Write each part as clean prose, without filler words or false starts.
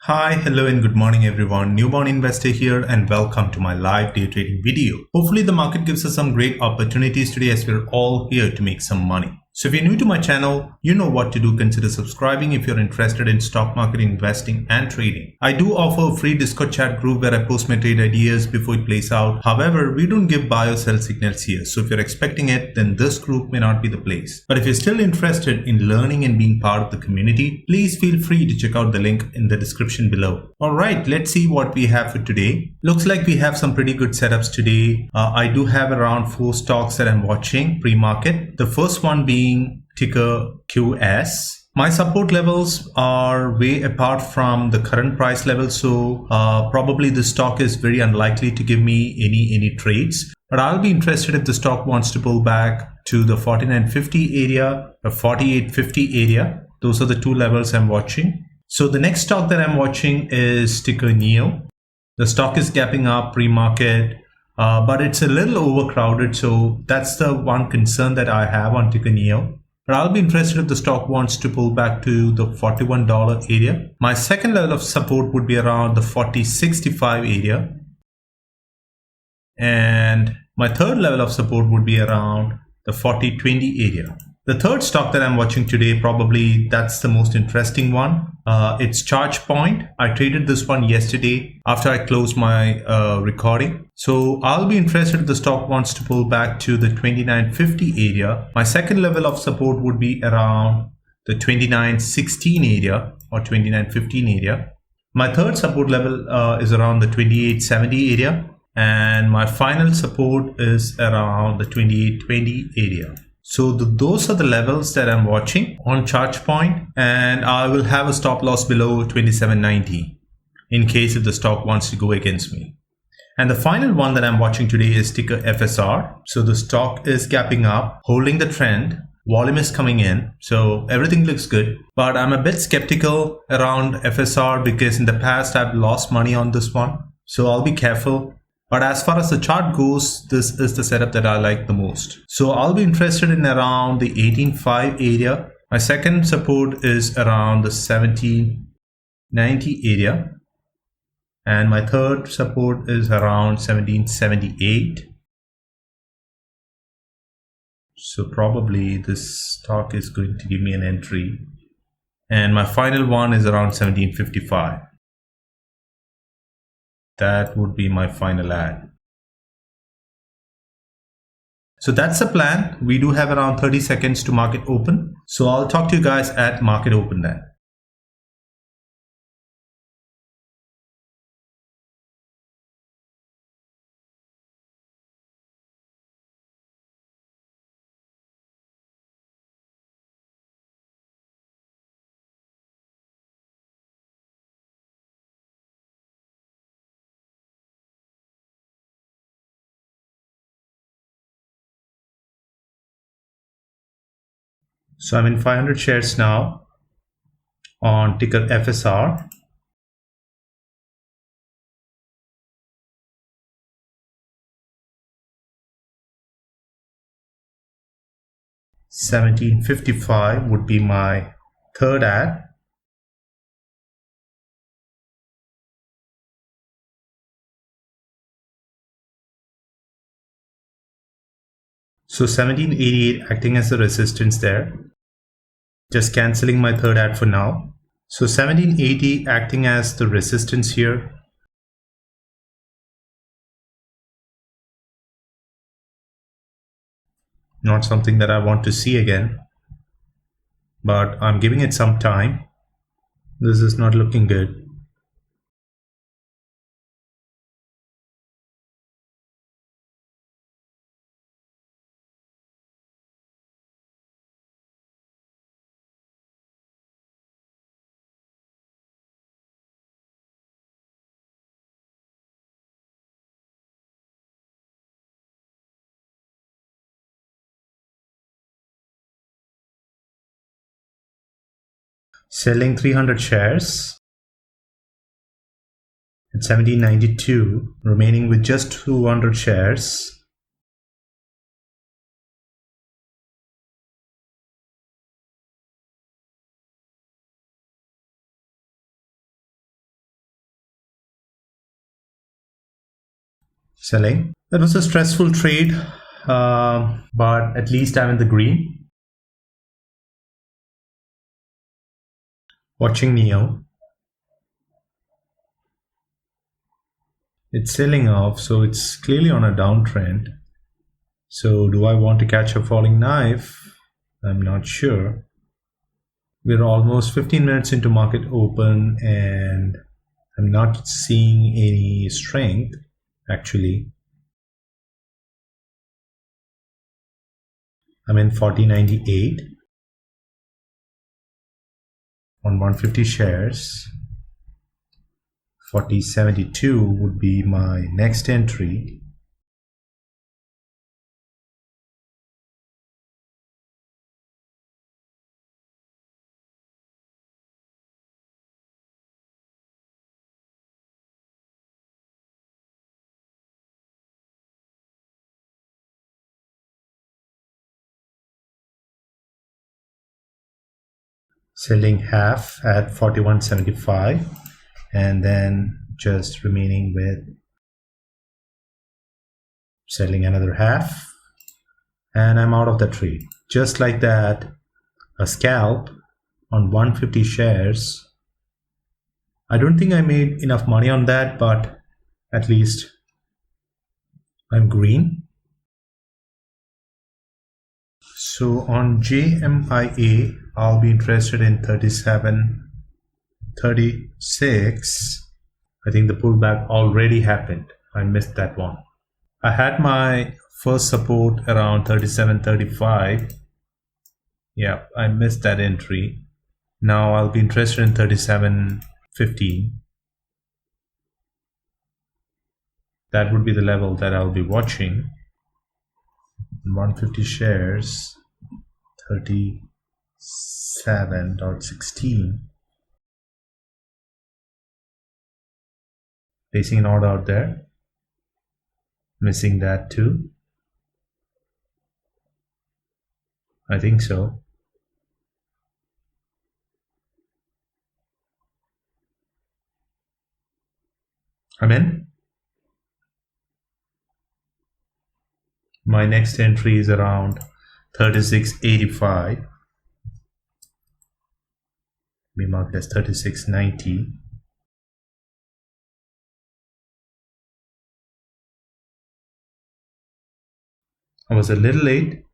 Hi, hello and good morning everyone. Newborn investor here and welcome to my live day trading video. Hopefully the market gives us some great opportunities today as we're all here to make some money. So if you're new to my channel, you know what to do. Consider subscribing if you're interested in stock market investing and trading. I do offer a free Discord chat group where I post my trade ideas before it plays out. However, we don't give buy or sell signals here. So if you're expecting it, then this group may not be the place. But if you're still interested in learning and being part of the community, please feel free to check out the link in the description below. Alright, let's see what we have for today. Looks like we have some pretty good setups today. I do have around 4 stocks that I'm watching pre-market. The first one being ticker QS. My support levels are way apart from the current price level, so probably the stock is very unlikely to give me any trades. But I'll be interested if the stock wants to pull back to the 49.50 area or 48.50 area. Those are the two levels I'm watching. So the next stock that I'm watching is ticker NIO. The stock is gapping up pre-market, but it's a little overcrowded. So that's the one concern that I have on ticker NIO. But I'll be interested if the stock wants to pull back to the $41 area. My second level of support would be around the 40.65 area. And my third level of support would be around the 40.20 area. The third stock that I'm watching today, probably that's the most interesting one. It's ChargePoint. I traded this one yesterday after I closed my recording. So I'll be interested if the stock wants to pull back to the 29.50 area. My second level of support would be around the 29.16 area or 29.15 area. My third support level is around the 28.70 area. And my final support is around the 28.20 area. So those are the levels that I'm watching on ChargePoint, and I will have a stop loss below 27.90 in case if the stock wants to go against me. And the final one that I'm watching today is ticker FSR. So the stock is gapping up, holding the trend. Volume is coming in, so everything looks good. But I'm a bit skeptical around FSR because in the past I've lost money on this one. So I'll be careful. But as far as the chart goes, this is the setup that I like the most. So I'll be interested in around the 18.5 area. My second support is around the 17.90 area. And my third support is around 17.78. So probably this stock is going to give me an entry. And my final one is around 17.55. That would be my final ad. So that's the plan. We do have around 30 seconds to market open. So I'll talk to you guys at market open then. So I'm in 500 shares now on ticker FSR. $17.55 would be my third ad. So 17.88 acting as the resistance there. Just cancelling my third ad for now. So 17.80 acting as the resistance here. Not something that I want to see again, but I'm giving it some time. This is not looking good. Selling 300 shares at 17.92, remaining with just 200 shares. selling. That was a stressful trade, but at least I'm in the green. Watching NIO. It's selling off, so it's clearly on a downtrend. So do I want to catch a falling knife? I'm not sure. We're almost 15 minutes into market open and I'm not seeing any strength actually. I'm in 40.98 on 150 shares. 40.72 would be my next entry. Selling half at 41.75 and then just remaining with selling another half, and I'm out of the trade. Just like that, a scalp on 150 shares. I don't think I made enough money on that, but at least I'm green. So on JMIA, I'll be interested in 37.36. I think the pullback already happened. I missed that one. I had my first support around 37.35. Yeah, I missed that entry. Now I'll be interested in 37.15. That would be the level that I'll be watching. 150 shares, 37.16. Placing an order out there. Missing that too. I think so. I'm in. My next entry is around 36.85. We marked as 36.90. I was a little late.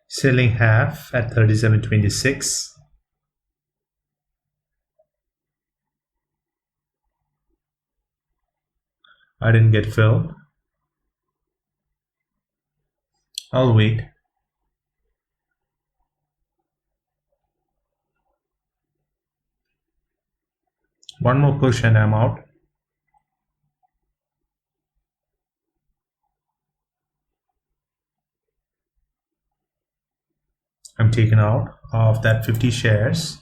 Selling half at 37.26. I didn't get filled. I'll wait. One more push and I'm out. I'm taken out of that 50 shares.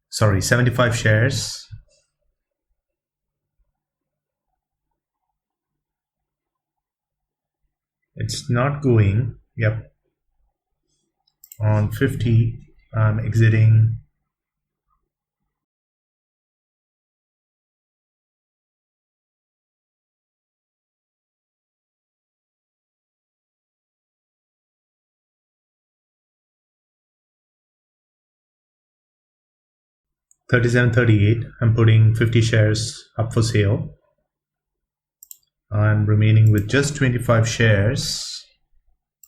Sorry, 75 shares. It's not going. Yep. On 50, I'm exiting. $37.38. I'm putting 50 shares up for sale. I'm remaining with just 25 shares,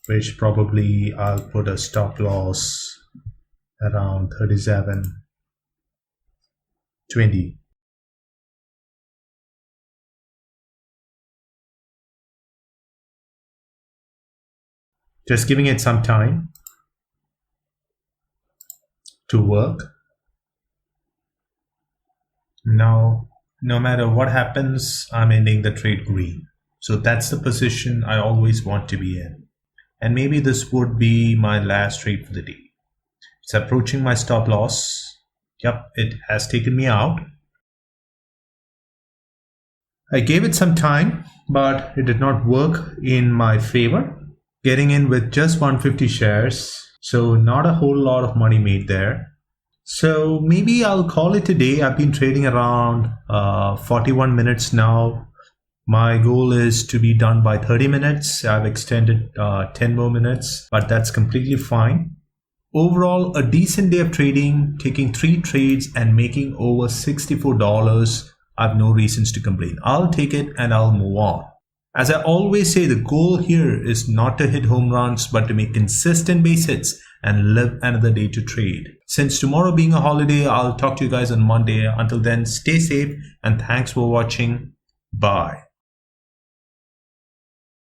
which probably I'll put a stop loss around 37.20. Just giving it some time to work. Now, no matter what happens, I'm ending the trade green. So that's the position I always want to be in. And maybe this would be my last trade for the day. It's approaching my stop loss. Yep, it has taken me out. I gave it some time, but it did not work in my favor. Getting in with just 150 shares, so not a whole lot of money made there. So maybe I'll call it a day. I've been trading around 41 minutes now. My goal is to be done by 30 minutes. I've extended 10 more minutes, but that's completely fine. Overall, a decent day of trading, taking 3 trades and making over $64. I have no reasons to complain. I'll take it and I'll move on. As I always say, the goal here is not to hit home runs, but to make consistent base hits and live another day to trade. Since tomorrow being a holiday, I'll talk to you guys on Monday. Until then, stay safe and thanks for watching. Bye.